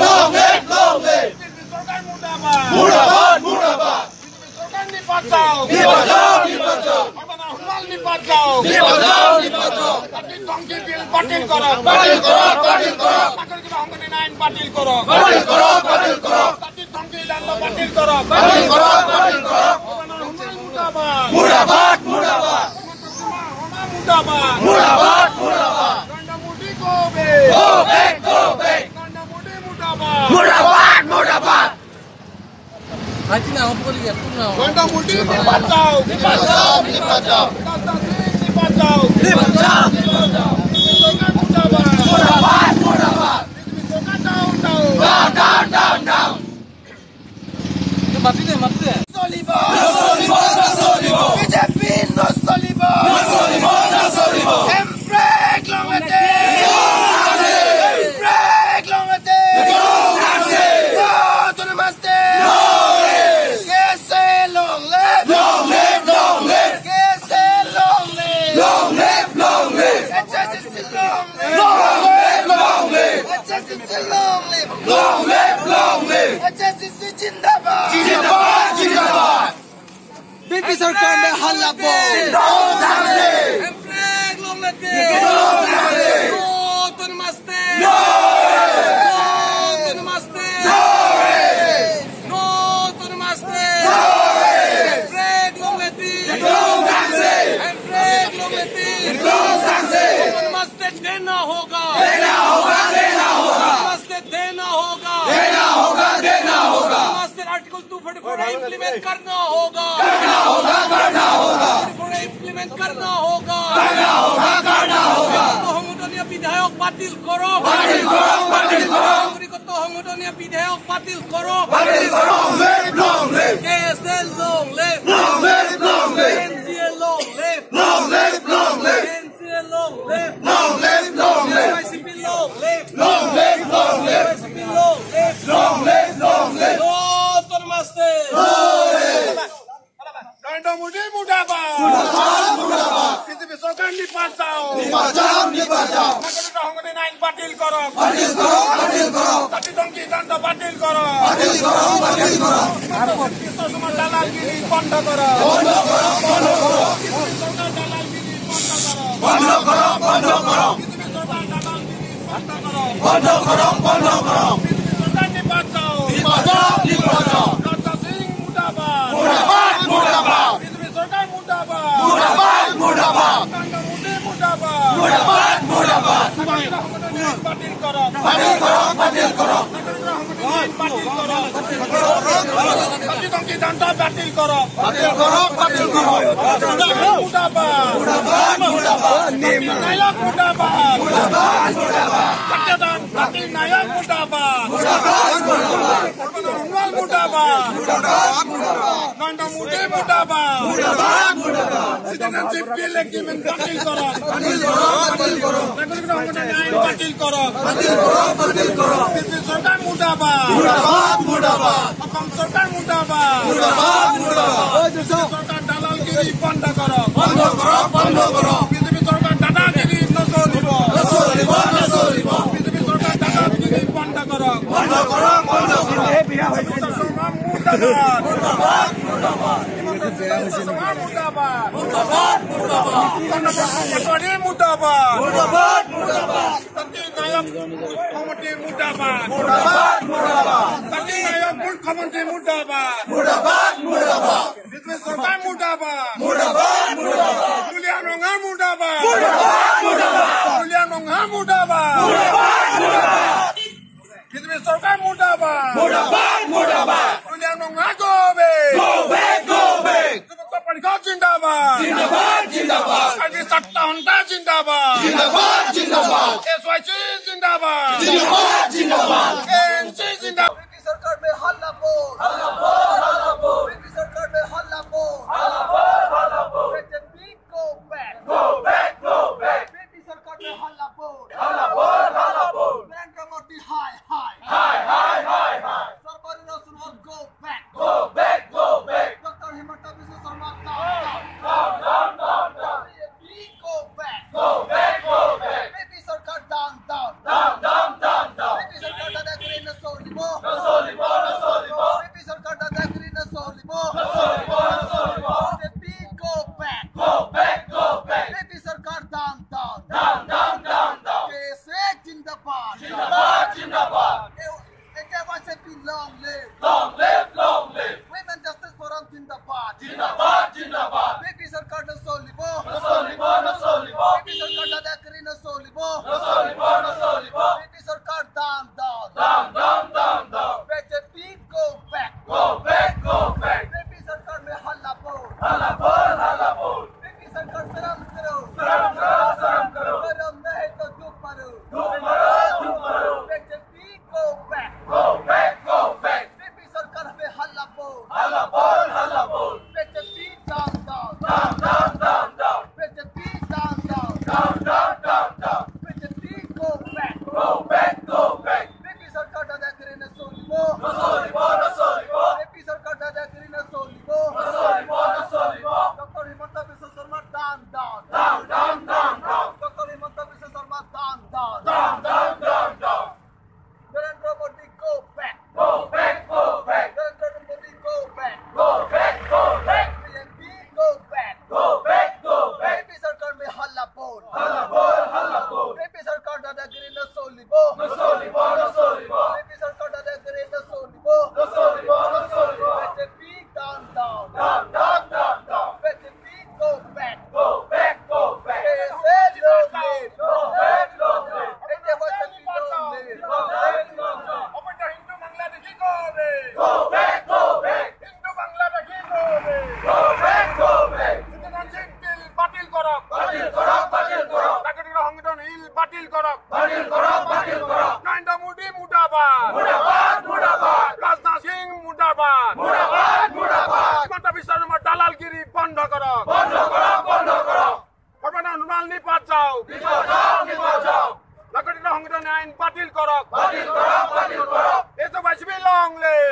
Long live, long live. सरकार मुर्दाबाद मुर्दाबाद, मुर्दाबाद. सरकार निपात जाओ निपात जाओ, निपात जाओ. अपना हुमाल निपात जाओ निपात जाओ, निपात जाओ. ताकि धमकी बिल बातिल करो बातिल करो, बातिल करो. नागरिक সংশোধনী আইন বাতিল করো बातिल करो, बातिल करो. তাকে ধমকি দান বাতিল করো बातिल करो, बातिल करो. মুর্দাবাদ मुर्दाबाद, मुर्दाबाद. মুর্দাবাদ मुर्दाबाद, मुर्दाबाद. গন্ডামুটি গোবে Go back, go back. গন্ডামুটি মুর্দাবাদ मुर्दाबाद, मुर्दाबाद. গন্ডামুটি নিপাত যাও निपात जाओ, निपात जाओ. নিপাত যাও निपात जाओ, निपात जाओ. সরকার মুর্দাবাদ मुर्दाबाद, मुर्दाबाद. সরকার down down Down, down, down, down. চলিব Nasolibo, nasolibo. বিজেপি নচলিব Nasolibo, nasolibo. এমব্রেক লঙতে এমব্রেক লঙতে তোর মাস্তে কেসে লং live Long live, long live. কেসে লং live Long live, long live. HSC লং live Long live, long live. HSC লং live Long live, long live. HSC জিন্দাবাদ जिंदाबाद, जिंदाबाद. बीपी सरकार में हल्ला बोल Long live. एमब्रेक लङते Long live. তোর মাস্তে No. তোর মাস্তে তোর মাস্তে এমব্রেক লঙতে Long live. एमब्रेक लङते Long live. তোর মাস্তে देना होगा देना होगा, देना होगा. मास्ते देना होगा देना होगा, देना होगा. मास्ते आर्टिकल 244 इंप्लीमेंट करना होगा करना होगा, करना होगा. इंप्लीमेंट करना होगा करना होगा, करना होगा. সংগঠনীয় বিধায়ক বাতিল করো बातिल करो, बातिल करो. নাগরিকত্ব সংগঠনীয় বিধায়ক বাতিল করো बातिल करो. Long live, long live. KSL long live Long live, long live. NCL long live Long live, long live. NCL long live Long live, long live. ICP long live Long live, long live. ICP long live Long live, long live. তোর মাস্তে গন্ডামুটি মুর্দাবাদ मुर्दाबाद, मुर्दाबाद. BJP সরকার নিপাত যাও निपात जाओ, निपात जाओ. নাগরিক সংশোধনী আইন বাতিল করো बातिल करो, बातिल करो. তাকে ধমকি দান বাতিল করো बातिल करो, बातिल करो. কৃষ্ণ সমাজ দালালগিরি বন্ধ করো बंद करो, बंद करो. সরকার দালালগিরি বন্ধ করো बंद करो, बंद करो. বিজেপি সরকার দালালগিরি বন্ধ করো बंद करो, बंद करो. বিজেপি সরকার নিপাত যাও निपात जाओ, निपात जाओ. রাজা সিং মুর্দাবাদ मुर्दाबाद, मुर्दाबाद. বিজেপি সরকার মুর্দাবাদ मुर्दाबाद, मुर्दाबाद. গন্ডামুটি মুর্দাবাদ मुर्दाबाद, मुर्दाबाद. নাগরিক সংশোধনী আইন বাতিল করো बातिल करो, बातिल करो. নাগরিক সংশোধনী আইন বাতিল করো তাকে ধমকি দান বাতিল করো बातिल करो, बातिल करो. মুর্দাবাদ मुर्दाबाद, मुर्दाबाद. নায়ক মুর্দাবাদ मुर्दाबाद, मुर्दाबाद. সত্যদান বাতিল নায়ক মুর্দাবাদ मुर्दाबाद, मुर्दाबाद. হুমাল মুর্দাবাদ मुर्दाबाद, मुर्दाबाद. গন্ডামুটি মুর্দাবাদ मुर्दाबाद, मुर्दाबाद. সিটিজেনশিপ বিল এগ্রিমেন্ট বাতিল করো बातिल करो, बातिल करो. নাগরিক সংশোধনী আইন বাতিল করো बातिल करो, बातिल करो. বিজেপি সরকার মুর্দাবাদ मुर्दाबाद, मुर्दाबाद. অসম সরকার মুর্দাবাদ मुर्दाबाद, मुर्दाबाद. সরকার দালালগিরি বন্ধ করো बंद करो, बंद करो. বিজেপি সরকার দাদাগিরি নচলিব नसोलिबो, नसोलिबो. বিজেপি সরকার দাদাগিরি বন্ধ করো बंद करो, बंद करो. মুর্দাবাদ मुर्दाबाद, मुर्दाबाद. মুর্দাবাদ मुर्दाबाद, मुर्दाबाद. পাটোয়ারি মুর্দাবাদ मुर्दाबाद, मुर्दाबाद. তাকে নায়ক মুখ্যমন্ত্রী মুর্দাবাদ मुर्दाबाद, मुर्दाबाद. তাকে নায়ক মুখ্যমন্ত্রী মুর্দাবাদ मुर्दाबाद, मुर्दाबाद. বিজেপি সরকার মুর্দাবাদ मुर्दाबाद, मुर्दाबाद. জুলিয়ান রঙা মুর্দাবাদ मुर्दाबाद, मुर्दाबाद. জুলিয়ান রঙা মুর্দাবাদ मुर्दाबाद, मुर्दाबाद. বিজেপি সরকার মুর্দাবাদ मुर्दाबाद, मुर्दाबाद. জুলিয়ান রঙা গোবে Go back, go back. পরিষদ জিন্দাবাদ जिंदाबाद, जिंदाबाद. আগে সত্তা হন্তা জিন্দাবাদ जिंदाबाद, जिंदाबाद. এসওয়াইসি জিন্দাবাদ जिंदाबाद, जिंदाबाद. এনসি জিন্দাবাদ बीजेपी सरकार में हल्ला बोल बीजेपी सरकार में हल्ला बोल बीजेपी go back बीजेपी सरकार में हल्ला बोल प्रियंका मोदी हाय सरकारी रसूल go back doctor Himanta Biswa Sarma down BJP go back BJP सरकार down बीजेपी सरकार दादागिरी न सोनी बीजेपी सरकार शर्म करो, शर्म नहीं तो धूप मारो, बीजेपी go back, बीजेपी सरकार पे हल्ला बोल, BJP down, BJP down, BJP go back, BJP सरकार दादा करीने सोलिबो, बीजेपी सरकार दादा करीने सोलिबो, doctor Himanta Biswa Sarma down, doctor Himanta Biswa Sarma down, Narendra Modi go back, Narendra Modi go back, BJP go back, BJP सरकार में हल्ला बोल, बीजेपी सरकार दादागिरी न सोलिबो, बीजेपी सरकार दादागिरी न सोलिबो, BJP down, BJP go back, ऐसे लोग ने, ऐसे वचन लोग ने, অপরটা হিন্দু বাংলাদেশি করে হিন্দু বাংলাদেশি করে সিটিজেনশিপ বিল বাতিল করক নাগরিক সংবিধান বিল বাতিল করক নরেন্দ্র মোদী মুর্দাবাদ রাজনাথ সিং মুর্দাবাদ হিমন্ত বিশ্ব শর্মার দালালগিরি বন্ধ করক সর্বনা নুনাল নিপাত যাও নাগরিক সংবিধান আইন বাতিল করক দেশবাসী লং লিভ